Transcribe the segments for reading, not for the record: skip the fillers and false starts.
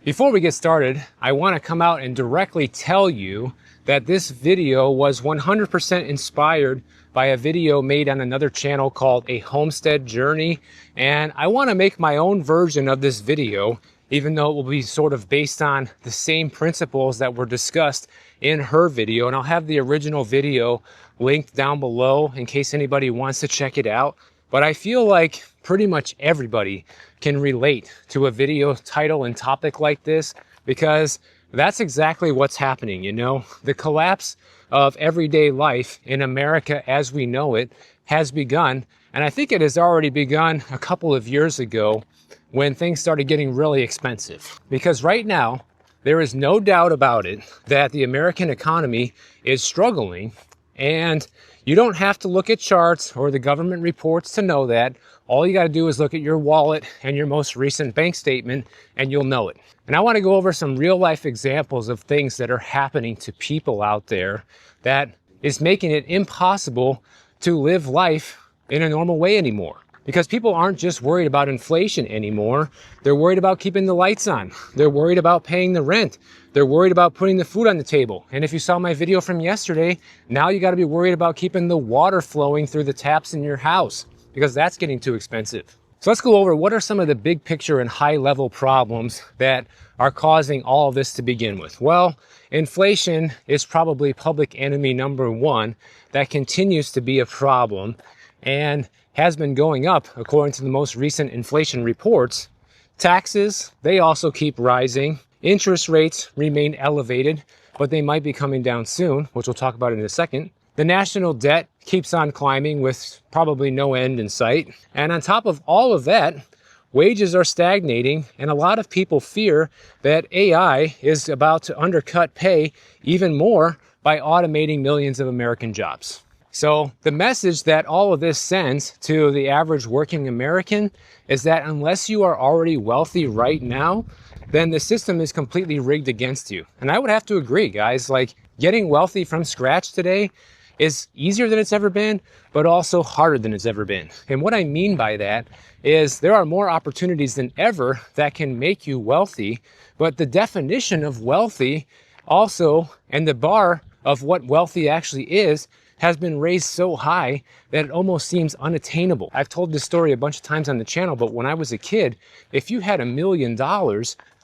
Before we get started, I want to come out and directly tell you that this video was 100% inspired by a video made on another channel called A Homestead Journey. And I want to make my own version of this video, even though it will be sort of based on the same principles that were discussed in her video. And I'll have the original video linked down below in case anybody wants to check it out. But I feel like pretty much everybody can relate to a video title and topic like this, because that's exactly what's happening. You know, the collapse of everyday life in America as we know it has begun. And I think it has already begun a couple of years ago when things started getting really expensive. Because right now, there is no doubt about it that the American economy is struggling. And you don't have to look at charts or the government reports to know that. All you got to do is look at your wallet and your most recent bank statement and you'll know it. And I want to go over some real life examples of things that are happening to people out there that is making it impossible to live life in a normal way anymore. Because people aren't just worried about inflation anymore. They're worried about keeping the lights on. They're worried about paying the rent. They're worried about putting the food on the table. And if you saw my video from yesterday, now you got to be worried about keeping the water flowing through the taps in your house, because that's getting too expensive. So let's go over what are some of the big picture and high level problems that are causing all of this to begin with. Well, inflation is probably public enemy number one that continues to be a problem and has been going up according to the most recent inflation reports. Taxes, they also keep rising. Interest rates remain elevated, but they might be coming down soon, which we'll talk about in a second. The national debt keeps on climbing with probably no end in sight. And on top of all of that, wages are stagnating, and a lot of people fear that AI is about to undercut pay even more by automating millions of American jobs. So the message that all of this sends to the average working American is that unless you are already wealthy right now, then the system is completely rigged against you. And I would have to agree, guys. Like, getting wealthy from scratch today is easier than it's ever been, but also harder than it's ever been. And what I mean by that is there are more opportunities than ever that can make you wealthy, but the definition of wealthy also, and the bar of what wealthy actually is, has been raised so high that it almost seems unattainable. I've told this story a bunch of times on the channel, but when I was a kid, if you had $1 million,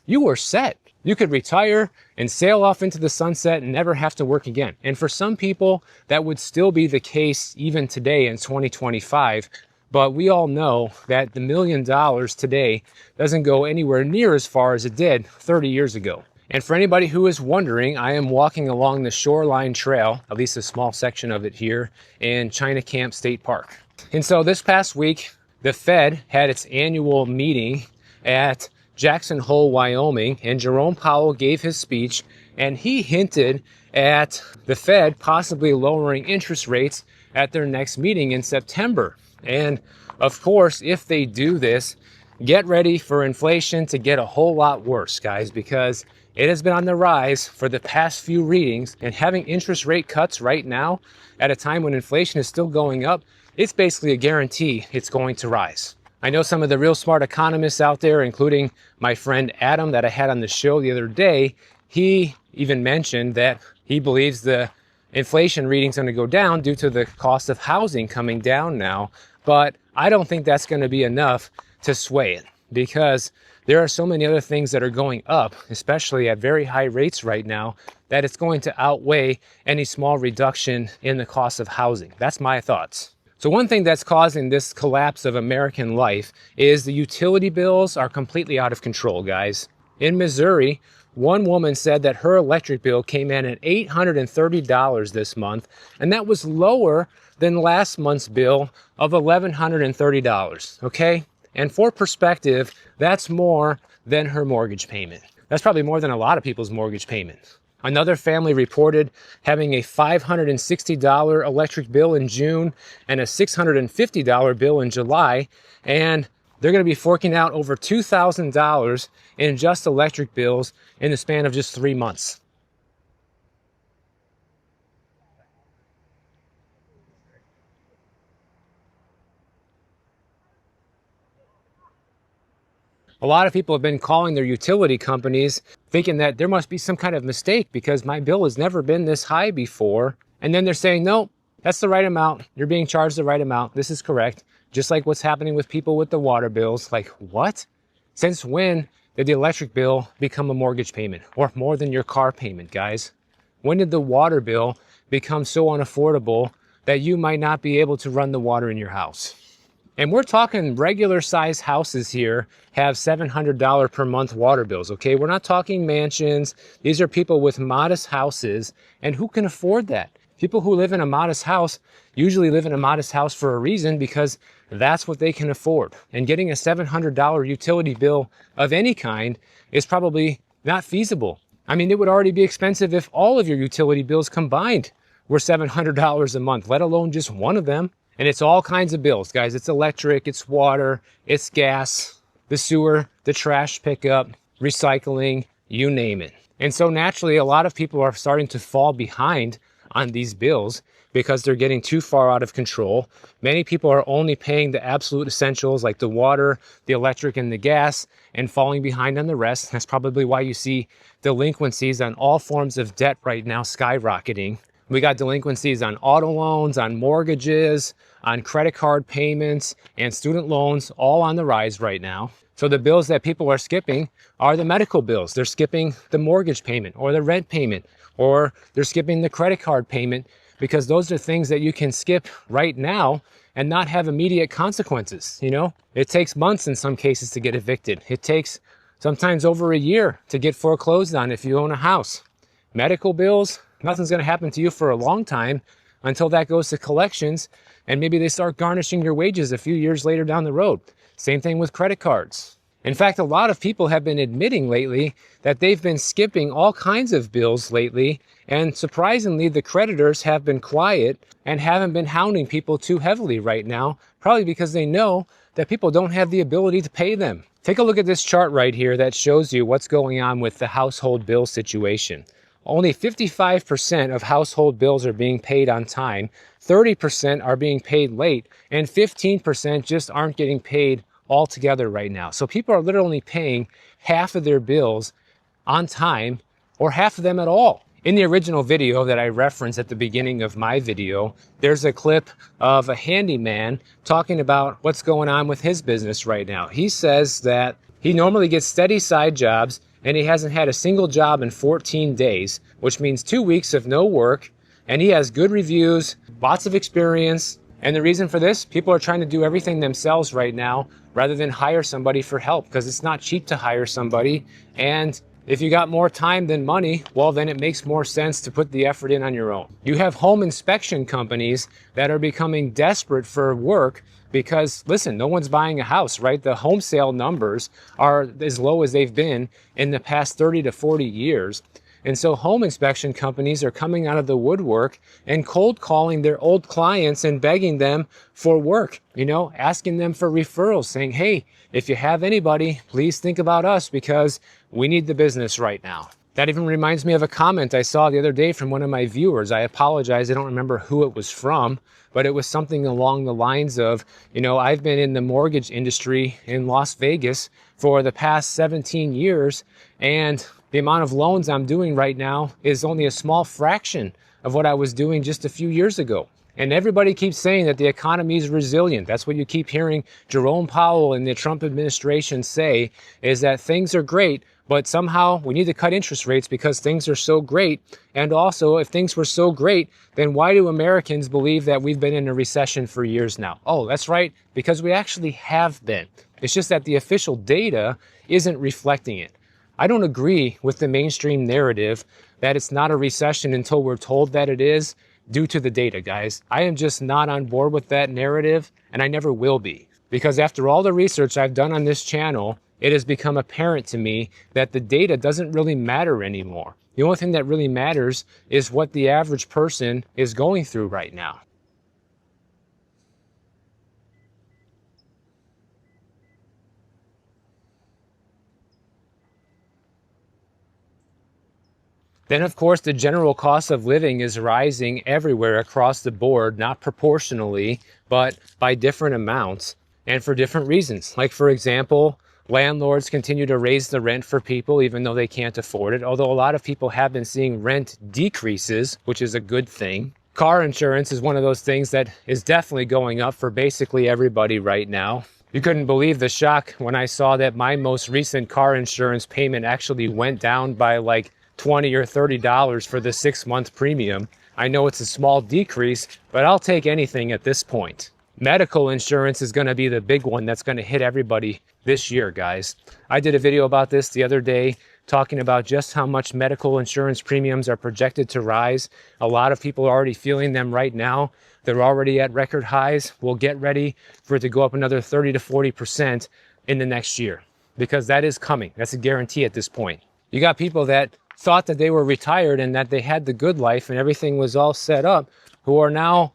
you were set. You could retire and sail off into the sunset and never have to work again. And for some people, that would still be the case even today in 2025. But we all know that the $1 million today doesn't go anywhere near as far as it did 30 years ago. And for anybody who is wondering, I am walking along the Shoreline Trail, at least a small section of it here, in China Camp State Park. And so this past week, the Fed had its annual meeting at Jackson Hole, Wyoming, and Jerome Powell gave his speech, and he hinted at the Fed possibly lowering interest rates at their next meeting in September. And of course, if they do this, get ready for inflation to get a whole lot worse, guys, because it has been on the rise for the past few readings, and having interest rate cuts right now at a time when inflation is still going up, it's basically a guarantee it's going to rise. I know some of the real smart economists out there, including my friend Adam that I had on the show the other day, he even mentioned that he believes the inflation reading's going to go down due to the cost of housing coming down now. But I don't think that's going to be enough to sway it, because there are so many other things that are going up, especially at very high rates right now, that it's going to outweigh any small reduction in the cost of housing. That's my thoughts. So one thing that's causing this collapse of American life is the utility bills are completely out of control, guys. In Missouri, one woman said that her electric bill came in at $830 this month, and that was lower than last month's bill of $1,130, okay? And for perspective, that's more than her mortgage payment. That's probably more than a lot of people's mortgage payment. Another family reported having a $560 electric bill in June and a $650 bill in July, and they're going to be forking out over $2,000 in just electric bills in the span of just 3 months. A lot of people have been calling their utility companies thinking that there must be some kind of mistake because my bill has never been this high before. And then they're saying, no, that's the right amount. You're being charged the right amount. This is correct. Just like what's happening with people with the water bills. Like, what? Since when did the electric bill become a mortgage payment or more than your car payment, guys? When did the water bill become so unaffordable that you might not be able to run the water in your house? And we're talking regular size houses here have $700 per month water bills, okay? We're not talking mansions. These are people with modest houses, and who can afford that? People who live in a modest house usually live in a modest house for a reason, because that's what they can afford. And getting a $700 utility bill of any kind is probably not feasible. I mean, it would already be expensive if all of your utility bills combined were $700 a month, let alone just one of them. And it's all kinds of bills, guys. It's electric, it's water, it's gas, the sewer, the trash pickup, recycling, you name it. And so naturally, a lot of people are starting to fall behind on these bills because they're getting too far out of control. Many people are only paying the absolute essentials like the water, the electric, and the gas, and falling behind on the rest. That's probably why you see delinquencies on all forms of debt right now skyrocketing. We got delinquencies on auto loans, on mortgages, on credit card payments, and student loans, all on the rise right now. So the bills that people are skipping are the medical bills. They're skipping the mortgage payment or the rent payment, or they're skipping the credit card payment, because those are things that you can skip right now and not have immediate consequences. You know, it takes months in some cases to get evicted. It takes sometimes over a year to get foreclosed on if you own a house. Medical bills, nothing's going to happen to you for a long time until that goes to collections, and maybe they start garnishing your wages a few years later down the road. Same thing with credit cards. In fact, a lot of people have been admitting lately that they've been skipping all kinds of bills lately, and surprisingly, the creditors have been quiet and haven't been hounding people too heavily right now, probably because they know that people don't have the ability to pay them. Take a look at this chart right here that shows you what's going on with the household bill situation. Only 55% of household bills are being paid on time, 30% are being paid late, and 15% just aren't getting paid altogether right now. So people are literally paying half of their bills on time, or half of them at all. In the original video that I referenced at the beginning of my video, there's a clip of a handyman talking about what's going on with his business right now. He says that he normally gets steady side jobs, and he hasn't had a single job in 14 days, which means 2 weeks of no work, and he has good reviews, lots of experience. And the reason for this, people are trying to do everything themselves right now rather than hire somebody for help, because it's not cheap to hire somebody. And if you got more time than money, well, then it makes more sense to put the effort in on your own. You have home inspection companies that are becoming desperate for work because, listen, no one's buying a house, right? The home sale numbers are as low as they've been in the past 30 to 40 years. And so home inspection companies are coming out of the woodwork and cold calling their old clients and begging them for work, you know, asking them for referrals, saying, hey, if you have anybody, please think about us because we need the business right now. That even reminds me of a comment I saw the other day from one of my viewers. I apologize, I don't remember who it was from, but it was something along the lines of, you know, I've been in the mortgage industry in Las Vegas for the past 17 years, and the amount of loans I'm doing right now is only a small fraction of what I was doing just a few years ago. And everybody keeps saying that the economy is resilient. That's what you keep hearing Jerome Powell and the Trump administration say, is that things are great, but somehow we need to cut interest rates because things are so great. And also, if things were so great, then why do Americans believe that we've been in a recession for years now? Oh, that's right, because we actually have been. It's just that the official data isn't reflecting it. I don't agree with the mainstream narrative that it's not a recession until we're told that it is due to the data, guys. I am just not on board with that narrative, and I never will be. Because after all the research I've done on this channel, it has become apparent to me that the data doesn't really matter anymore. The only thing that really matters is what the average person is going through right now. Then, of course, the general cost of living is rising everywhere across the board, not proportionally, but by different amounts and for different reasons. Like, for example, Landlords continue to raise the rent for people even though they can't afford it, although a lot of people have been seeing rent decreases, which is a good thing. Car insurance is one of those things that is definitely going up for basically everybody right now. You couldn't believe the shock when I saw that my most recent car insurance payment actually went down by like $20 or $30 for the 6-month premium. I know it's a small decrease, but I'll take anything at this point. Medical insurance is going to be the big one that's going to hit everybody this year, guys. I did a video about this the other day talking about just how much medical insurance premiums are projected to rise. A lot of people are already feeling them right now. They're already at record highs. We'll get ready for it to go up another 30 to 40% in the next year because that is coming. That's a guarantee at this point. You got people that thought that they were retired and that they had the good life and everything was all set up who are now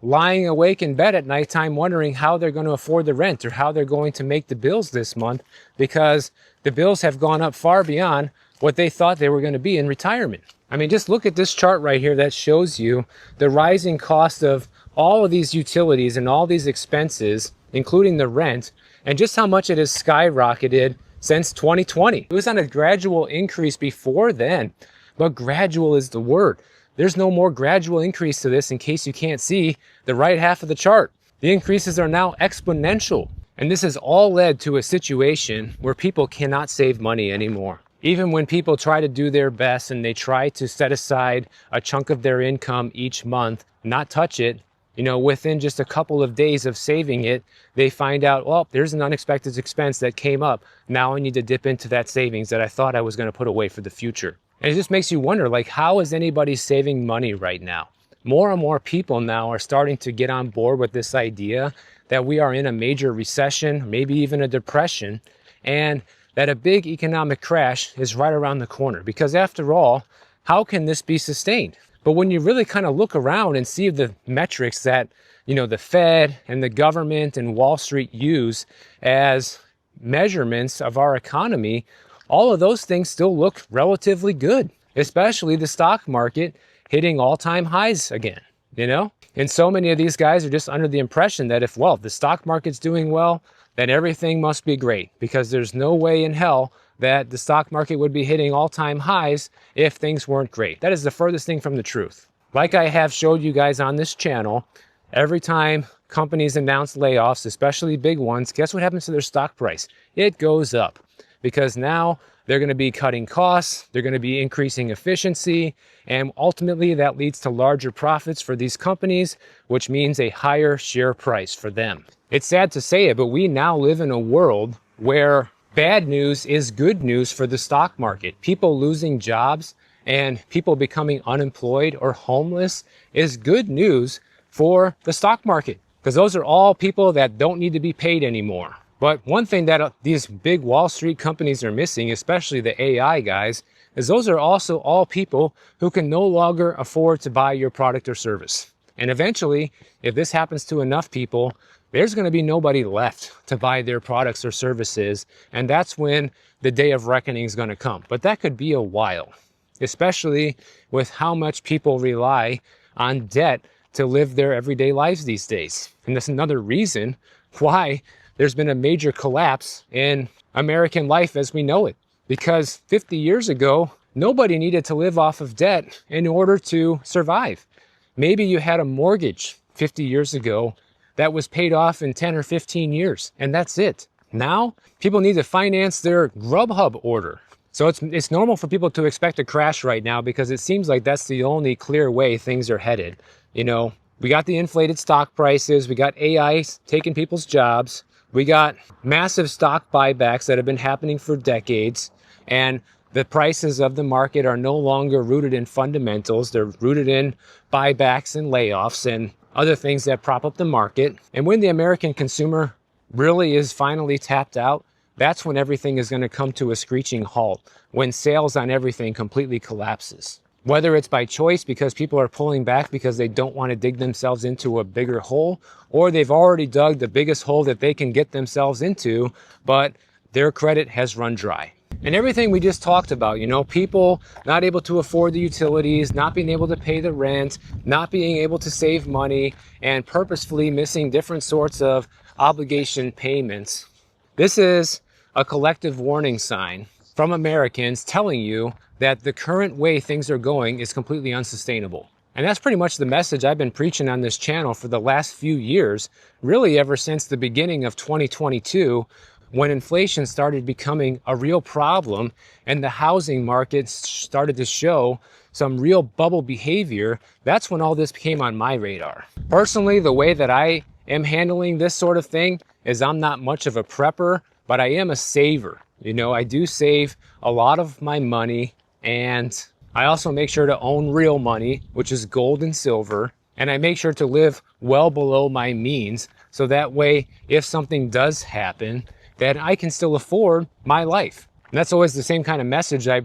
lying awake in bed at nighttime wondering how they're going to afford the rent or how they're going to make the bills this month because the bills have gone up far beyond what they thought they were going to be in retirement. I mean, just look at this chart right here that shows you the rising cost of all of these utilities and all these expenses, including the rent, and just how much it has skyrocketed since 2020. It was on a gradual increase before then, but gradual is the word. There's no more gradual increase to this in case you can't see the right half of the chart. The increases are now exponential. And this has all led to a situation where people cannot save money anymore. Even when people try to do their best and they try to set aside a chunk of their income each month, not touch it, within just a couple of days of saving it, they find out, well, there's an unexpected expense that came up. Now I need to dip into that savings that I thought I was going to put away for the future. And it just makes you wonder, how is anybody saving money right now? More and more people now are starting to get on board with this idea that we are in a major recession, maybe even a depression, and that a big economic crash is right around the corner. Because after all, how can this be sustained? But when you really kind of look around and see the metrics that, the Fed and the government and Wall Street use as measurements of our economy, all of those things still look relatively good, especially the stock market hitting all-time highs again, And so many of these guys are just under the impression that if the stock market's doing well, then everything must be great because there's no way in hell that the stock market would be hitting all-time highs if things weren't great. That is the furthest thing from the truth. Like I have showed you guys on this channel, every time companies announce layoffs, especially big ones, guess what happens to their stock price? It goes up. Because now they're going to be cutting costs, they're going to be increasing efficiency, and ultimately that leads to larger profits for these companies, which means a higher share price for them. It's sad to say it, but we now live in a world where bad news is good news for the stock market. People losing jobs and people becoming unemployed or homeless is good news for the stock market, because those are all people that don't need to be paid anymore. But one thing that these big Wall Street companies are missing, especially the AI guys, is those are also all people who can no longer afford to buy your product or service. And eventually, if this happens to enough people, there's going to be nobody left to buy their products or services. And that's when the day of reckoning is going to come. But that could be a while, especially with how much people rely on debt to live their everyday lives these days. And that's another reason why there's been a major collapse in American life as we know it. Because 50 years ago, nobody needed to live off of debt in order to survive. Maybe you had a mortgage 50 years ago that was paid off in 10 or 15 years, and that's it. Now, people need to finance their Grubhub order. So it's normal for people to expect a crash right now because it seems like that's the only clear way things are headed. We got the inflated stock prices, we got AI taking people's jobs, we got massive stock buybacks that have been happening for decades, and the prices of the market are no longer rooted in fundamentals. They're rooted in buybacks and layoffs and other things that prop up the market. And when the American consumer really is finally tapped out, that's when everything is going to come to a screeching halt, when sales on everything completely collapses. Whether it's by choice because people are pulling back because they don't want to dig themselves into a bigger hole, or they've already dug the biggest hole that they can get themselves into, but their credit has run dry. And everything we just talked about, people not able to afford the utilities, not being able to pay the rent, not being able to save money, and purposefully missing different sorts of obligation payments. This is a collective warning sign from Americans telling you that the current way things are going is completely unsustainable. And that's pretty much the message I've been preaching on this channel for the last few years, really ever since the beginning of 2022, when inflation started becoming a real problem and the housing market started to show some real bubble behavior. That's when all this came on my radar. Personally, the way that I am handling this sort of thing is I'm not much of a prepper, but I am a saver. You know, I do save a lot of my money, and I also make sure to own real money, which is gold and silver, and I make sure to live well below my means, so that way, if something does happen, that I can still afford my life. And that's always the same kind of message I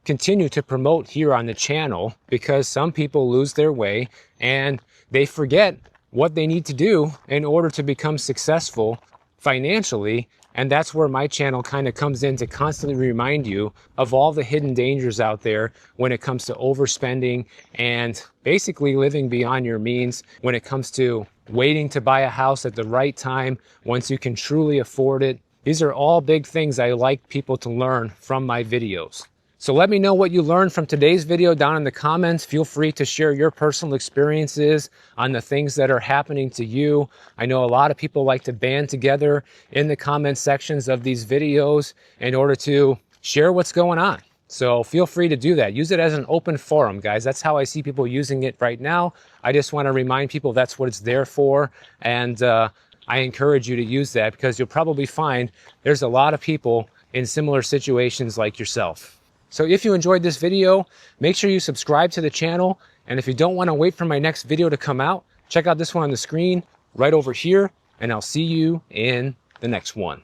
continue to promote here on the channel, because some people lose their way and they forget what they need to do in order to become successful financially. And that's where my channel kind of comes in to constantly remind you of all the hidden dangers out there when it comes to overspending and basically living beyond your means, when it comes to waiting to buy a house at the right time once you can truly afford it. These are all big things I like people to learn from my videos. So let me know what you learned from today's video down in the comments. Feel free to share your personal experiences on the things that are happening to you. I know a lot of people like to band together in the comment sections of these videos in order to share what's going on. So feel free to do that. Use it as an open forum, guys. That's how I see people using it right now. I just want to remind people that's what it's there for. And I encourage you to use that, because you'll probably find there's a lot of people in similar situations like yourself. So if you enjoyed this video, make sure you subscribe to the channel. And if you don't want to wait for my next video to come out, check out this one on the screen right over here, and I'll see you in the next one.